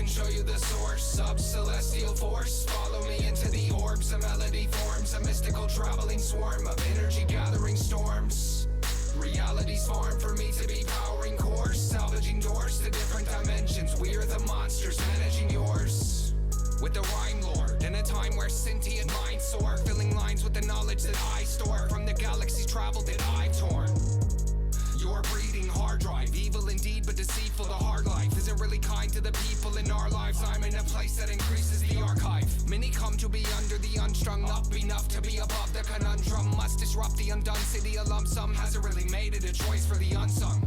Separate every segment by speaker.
Speaker 1: show you the source of celestial force. Follow me into the orbs, a melody forms, a mystical traveling swarm of energy gathering storms. Realities form for me to be powering course, salvaging doors to different dimensions. We're the monsters managing yours. With the rhyme lord, in a time where sentient minds soar, filling lines with the knowledge that I store from the galaxies traveled that I've torn. You're breathing hard drive, evil indeed but deceitful. The hard life isn't really kind to the people in our lives. I'm in a place that increases the archive. Many come to be under the unstrung, up enough to be above the conundrum. Must disrupt the undone city, a lump sum hasn't really made it a choice for the unsung.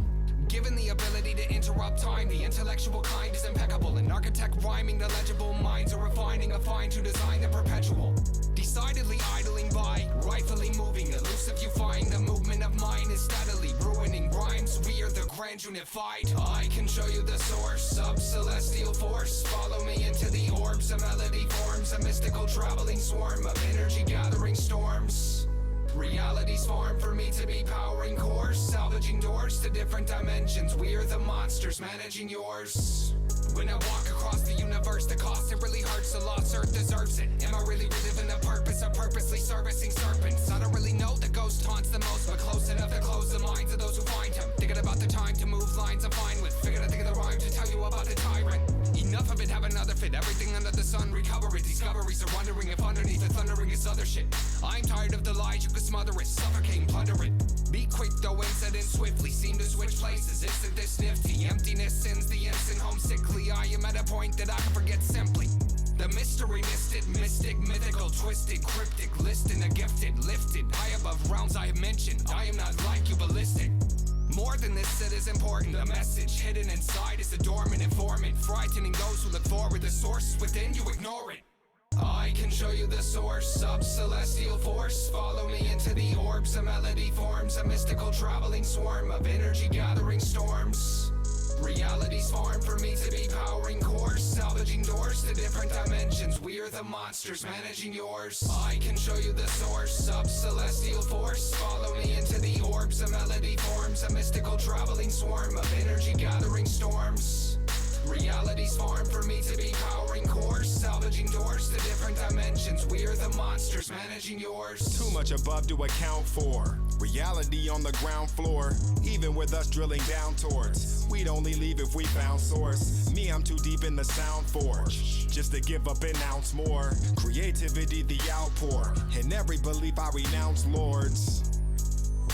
Speaker 1: Given the ability to interrupt time, the intellectual kind is impeccable. An architect rhyming the legible, minds are refining a fine to design the perpetual. Decidedly idling by, rightfully moving, elusive you find. The movement of mine is steadily ruining rhymes. We are the grand unified. I can show you the source of celestial force. Follow me into the orbs, a melody forms, a mystical traveling swarm of energy gathering storms. Realities form for me to be powering course, salvaging doors to different dimensions. We're the monsters managing yours. When I walk across the universe, the cost, it really hurts. The lost earth deserves it. Am I really reliving the purpose of purposely servicing serpents? I don't really know the ghost haunts the most, but close enough to close the minds of those who find him. Thinking about the time to move lines I'm fine with. Figured I'd think of the rhyme to tell you about the tyrant. Enough of it, have another fit. Everything under the sun, recover it. Discoveries are wondering if underneath the thundering is other shit. I'm tired of the lies, you can smother it, suffocate and plunder it. Be quick though, incident swiftly seem to switch places. Isn't this nifty? Emptiness sends the ensign homesickly. I am at a point that I can forget simply. The mystery misted, mystic, mythical, twisted, cryptic, listed, a gifted, lifted, high above realms I have mentioned. I am not like you, ballistic. More than this, it is important. The message hidden inside is a dormant informant, frightening those who look forward. The source is within, you ignore it. I can show you the source of celestial force. Follow me into the orbs, a melody forms, a mystical traveling swarm of energy gathering storms. Realities form for me to be powering course, salvaging doors to different dimensions. We're the monsters managing yours. I can show you the source of celestial force. Follow me into the orbs, a melody forms, a mystical traveling swarm of energy gathering storms. Realities form for me to be powering course, salvaging doors to different dimensions. We're the monsters managing yours.
Speaker 2: Too much above to account for. Reality on the ground floor. Even with us drilling down towards, we'd only leave if we found source. Me, I'm too deep in the sound forge just to give up an ounce more. Creativity, the outpour. In every belief I renounce lords.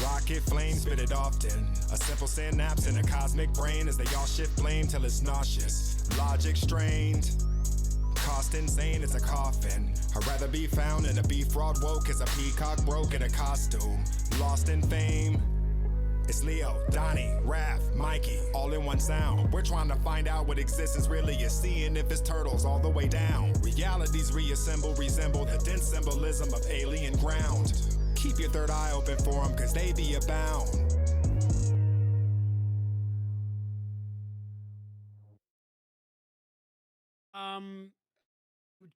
Speaker 2: Rocket flames, spit it often. A simple synapse in a cosmic brain as they all shift blame till it's nauseous. Logic strained. Cost insane as a coffin. I'd rather be found in a beef fraud woke as a peacock broke in a costume. Lost in fame. It's Leo, Donnie, Raph, Mikey, all in one sound. We're trying to find out what existence really is, seeing if it's turtles all the way down. Realities reassemble, resemble the dense symbolism of alien ground. Keep your third eye open for them, cause they be abound.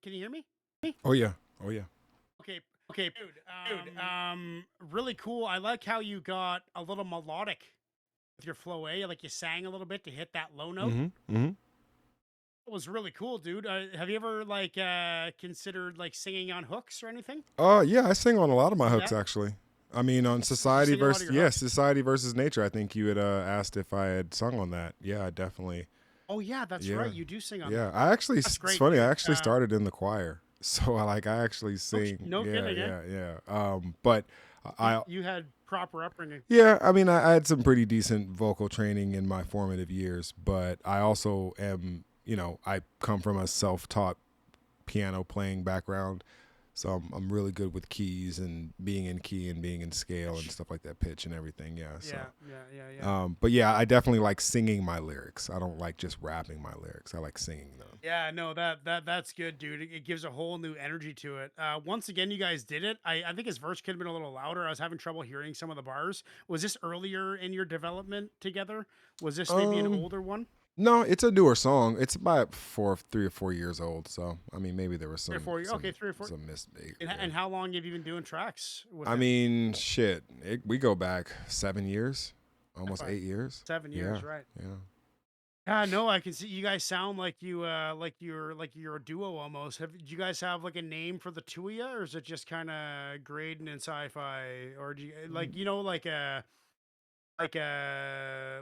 Speaker 3: Can you hear me?
Speaker 4: Oh yeah. Oh yeah.
Speaker 3: Okay, dude. Really cool. I like how you got a little melodic with your flow, like you sang a little bit to hit that low note. It was really cool, dude. Have you ever considered singing on hooks or anything?
Speaker 4: Yeah, I sing on a lot of my hooks
Speaker 3: that?
Speaker 4: actually. I mean, on Society
Speaker 3: sing a lot of
Speaker 4: versus
Speaker 3: your hooks?
Speaker 4: Society versus Nature. I think you had asked if I had sung on that. Yeah, I definitely.
Speaker 3: Oh yeah, that's
Speaker 4: Yeah.
Speaker 3: right. You do sing on
Speaker 4: Yeah,
Speaker 3: that.
Speaker 4: I actually.
Speaker 3: That's
Speaker 4: It's
Speaker 3: great,
Speaker 4: funny. I
Speaker 3: dude.
Speaker 4: actually started in the choir, so I actually sing.
Speaker 3: no
Speaker 4: yeah,
Speaker 3: kidding, eh?
Speaker 4: yeah. But I.
Speaker 3: You had proper upbringing.
Speaker 4: Yeah, I mean, I had some pretty decent vocal training in my formative years, but I also am. I come from a self-taught piano playing background. So I'm really good with keys and being in key and being in scale and stuff like that, pitch and everything. Yeah. So.
Speaker 3: Yeah.
Speaker 4: But yeah, I definitely like singing my lyrics. I don't like just rapping my lyrics. I like singing them.
Speaker 3: Yeah, no, that's good, dude. It gives a whole new energy to it. Once again, you guys did it. I think his verse could have been a little louder. I was having trouble hearing some of the bars. Was this earlier in your development together? Was this maybe an older one?
Speaker 4: No, it's a newer song. It's about 3 or 4 years old. So I mean, maybe there was some.
Speaker 3: 3 or 4. Okay, 3 or 4.
Speaker 4: Some
Speaker 3: And how long have you been doing tracks? With
Speaker 4: I
Speaker 3: him?
Speaker 4: mean, shit. We go back 7 years, almost 8 years.
Speaker 3: 7 years,
Speaker 4: Yeah,
Speaker 3: right?
Speaker 4: Yeah.
Speaker 3: Yeah, no, I can see you guys sound like you're a duo almost. Have do you guys have like a name for the two of you, or is it just kind of Graydon and sci-fi, or do you like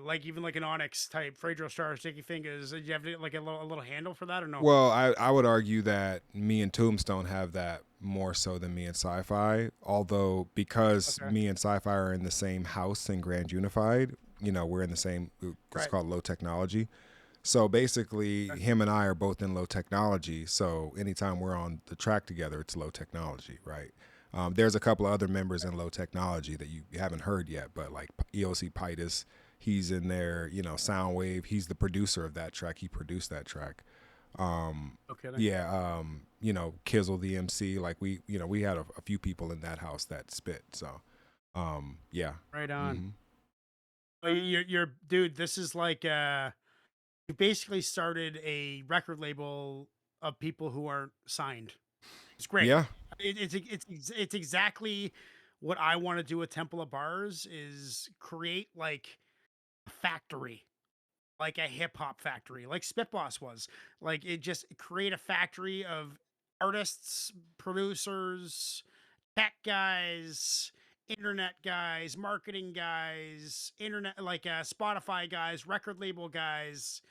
Speaker 3: like even like an Onyx type Phaedro Star Sticky Fingers? Do you have like a little handle for that or no?
Speaker 4: Well, I would argue that me and Tombstone have that more so than me and Sci-Fi. Although because
Speaker 3: Okay,
Speaker 4: me and Sci-Fi are in the same house in Grand Unified, we're in the same. It's
Speaker 3: right.
Speaker 4: called low technology. So basically,
Speaker 3: Okay.
Speaker 4: him and I are both in low technology. So anytime we're on the track together, it's low technology, right? There's a couple of other members in low technology that you haven't heard yet, but like EOC Pitus, he's in there. Soundwave, he's the producer of that track. He produced that track.
Speaker 3: No kidding.
Speaker 4: Yeah, Kizzle the MC, like we had a few people in that house that spit. So, yeah.
Speaker 3: Right on.
Speaker 4: hmm
Speaker 3: Well, you're dude. This is like you basically started a record label of people who aren't signed. It's great.
Speaker 4: Yeah.
Speaker 3: It's exactly what I want to do with Temple of Bars is create like a factory, like a hip hop factory, like Spitboss was. Like it just create a factory of artists, producers, tech guys, internet guys, marketing guys, internet like Spotify guys, record label guys.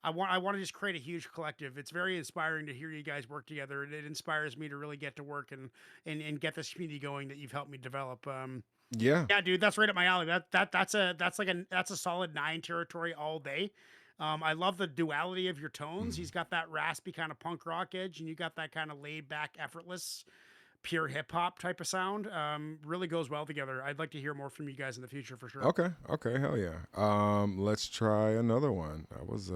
Speaker 3: I want to just create a huge collective. It's very inspiring to hear you guys work together, and it inspires me to really get to work and get this community going that you've helped me develop.
Speaker 4: Yeah.
Speaker 3: Yeah, dude, that's right up my alley. That's a solid 9 territory all day. I love the duality of your tones.
Speaker 4: Mhm.
Speaker 3: He's got that raspy kind of punk rock edge, and you got that kind of laid back, effortless, pure hip hop type of sound. Really goes well together. I'd like to hear more from you guys in the future for sure.
Speaker 4: Okay. Okay. Hell yeah. Let's try another one. That was